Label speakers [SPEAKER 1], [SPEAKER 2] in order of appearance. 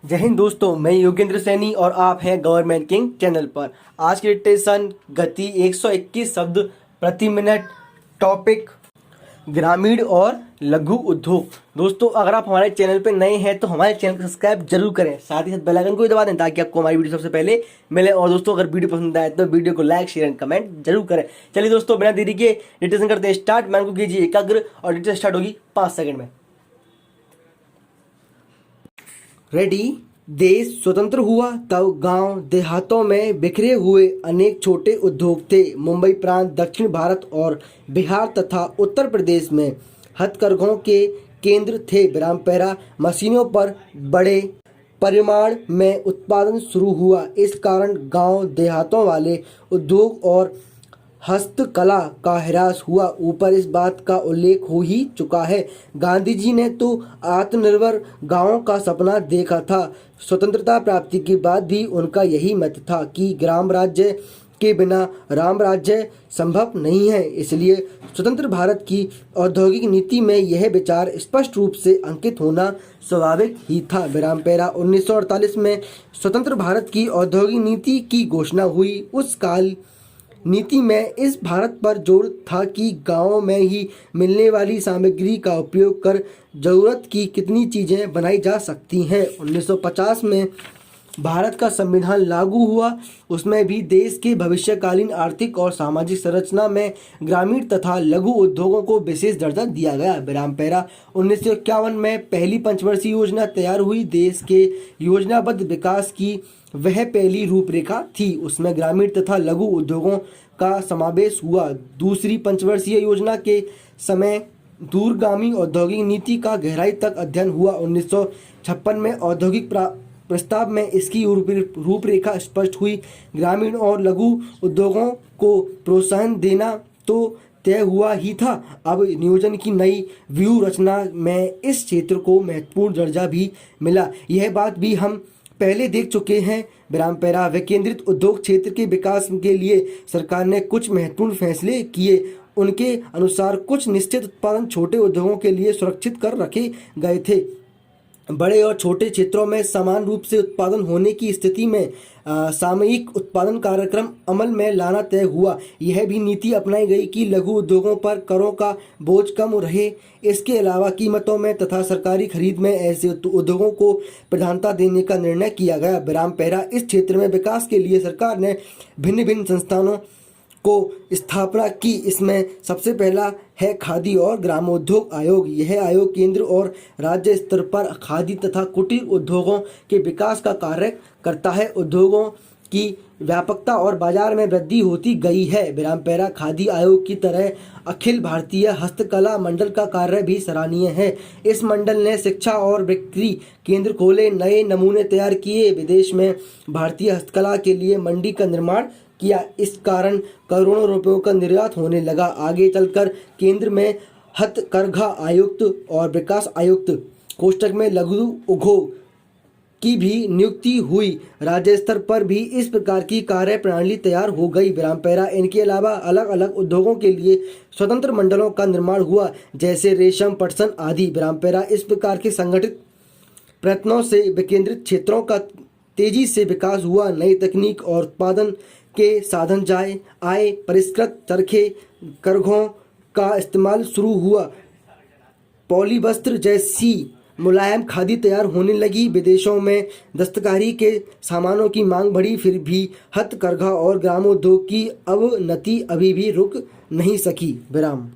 [SPEAKER 1] जय हिंद दोस्तों, मैं योगेंद्र सैनी और आप हैं गवर्नमेंट किंग चैनल पर। आज की डिटेशन गति 121 शब्द प्रति मिनट। टॉपिक ग्रामीण और लघु उद्योग। दोस्तों, अगर आप हमारे चैनल पर नए हैं तो हमारे चैनल को सब्सक्राइब जरूर करें, साथ ही साथ बेल आइकन को भी दबा दें ताकि आपको हमारी वीडियो सबसे पहले मिले। और दोस्तों, अगर वीडियो पसंद आए तो वीडियो को लाइक शेयर एंड कमेंट जरूर करें। चलिए दोस्तों, बिना देरी के डिटेशन करते हैं स्टार्ट। मैन को कीजिए एकाग्र और डिटेशन स्टार्ट होगी 5 सेकंड में। रेडी। देश स्वतंत्र हुआ तब गांव देहातों में बिखरे हुए अनेक छोटे उद्योग थे। मुंबई प्रांत, दक्षिण भारत और बिहार तथा उत्तर प्रदेश में हथकरघों के केंद्र थे। विरामपेरा मशीनों पर बड़े परिमाण में उत्पादन शुरू हुआ। इस कारण गांव देहातों वाले उद्योग और हस्तकला का ह्रास हुआ। ऊपर इस बात का उल्लेख हो ही चुका है। गांधी जी ने तो आत्मनिर्भर गांवों का सपना देखा था। स्वतंत्रता प्राप्ति के बाद भी उनका यही मत था कि ग्राम राज्य के बिना राम राज्य संभव नहीं है। इसलिए स्वतंत्र भारत की औद्योगिक नीति में यह विचार स्पष्ट रूप से अंकित होना स्वाभाविक ही था। विरामपेरा 1948 में स्वतंत्र भारत की औद्योगिक नीति की घोषणा हुई। उस काल नीति में इस भारत पर जोर था कि गांवों में ही मिलने वाली सामग्री का उपयोग कर ज़रूरत की कितनी चीज़ें बनाई जा सकती हैं। 1950 में भारत का संविधान लागू हुआ। उसमें भी देश के भविष्यकालीन आर्थिक और सामाजिक संरचना में ग्रामीण तथा लघु उद्योगों को विशेष दर्जा दिया गया। विरामपेरा 1951 में पहली पंचवर्षीय योजना तैयार हुई। देश के योजनाबद्ध विकास की वह पहली रूपरेखा थी। उसमें ग्रामीण तथा लघु उद्योगों का समावेश हुआ। दूसरी पंचवर्षीय योजना के समय दूरगामी औद्योगिक नीति का गहराई तक अध्ययन हुआ। 1956 में औद्योगिक प्रस्ताव में इसकी रूपरेखा स्पष्ट हुई। ग्रामीण और लघु उद्योगों को प्रोत्साहन देना तो तय हुआ ही था। अब नियोजन की नई व्यूह रचना में इस क्षेत्र को महत्वपूर्ण दर्जा भी मिला। यह बात भी हम पहले देख चुके हैं। विरामपेरा विकेंद्रित उद्योग क्षेत्र के विकास के लिए सरकार ने कुछ महत्वपूर्ण फैसले किए। उनके अनुसार कुछ निश्चित उत्पादन छोटे उद्योगों के लिए सुरक्षित कर रखे गए थे। बड़े और छोटे क्षेत्रों में समान रूप से उत्पादन होने की स्थिति में सामयिक उत्पादन कार्यक्रम अमल में लाना तय हुआ। यह भी नीति अपनाई गई कि लघु उद्योगों पर करों का बोझ कम रहे। इसके अलावा कीमतों में तथा सरकारी खरीद में ऐसे उद्योगों को प्रधानता देने का निर्णय किया गया। विरामपेरा इस क्षेत्र में विकास के लिए सरकार ने भिन्न भिन्न संस्थानों को स्थापना की। इसमें सबसे पहला है खादी और ग्रामोद्योग आयोग। यह आयोग केंद्र और राज्य स्तर पर खादी तथा कुटीर उद्योगों के विकास का कार्य करता है। उद्योगों की व्यापकता और बाजार में वृद्धि होती गई है। विरामपेरा खादी आयोग की तरह अखिल भारतीय हस्तकला मंडल का कार्य भी सराहनीय है। इस मंडल ने शिक्षा और बिक्री केंद्र खोले, नए नमूने तैयार किए, विदेश में भारतीय हस्तकला के लिए मंडी का निर्माण किया। इस कारण करोड़ों रुपयों का निर्यात होने लगा। आगे चलकर केंद्र में हथकरघा आयुक्त और विकास आयुक्त कोष्ठक में लघु उद्योग की भी नियुक्ति हुई। राज्य स्तर पर भी इस प्रकार की कार्य प्रणाली तैयार हो गई। विरामपेरा इनके अलावा अलग अलग उद्योगों के लिए स्वतंत्र मंडलों का निर्माण हुआ, जैसे रेशम, पटसन आदि। विरामपेरा इस प्रकार के संगठित प्रयत्नों से विकेंद्रित क्षेत्रों का तेजी से विकास हुआ। नई तकनीक और उत्पादन के साधन आए। परिष्कृत चरखे करघों का इस्तेमाल शुरू हुआ। पॉलीवस्त्र जैसी मुलायम खादी तैयार होने लगी। विदेशों में दस्तकारी के सामानों की मांग बढ़ी। फिर भी हथकरघा और ग्रामोद्योग की अवनति अभी भी रुक नहीं सकी। विराम।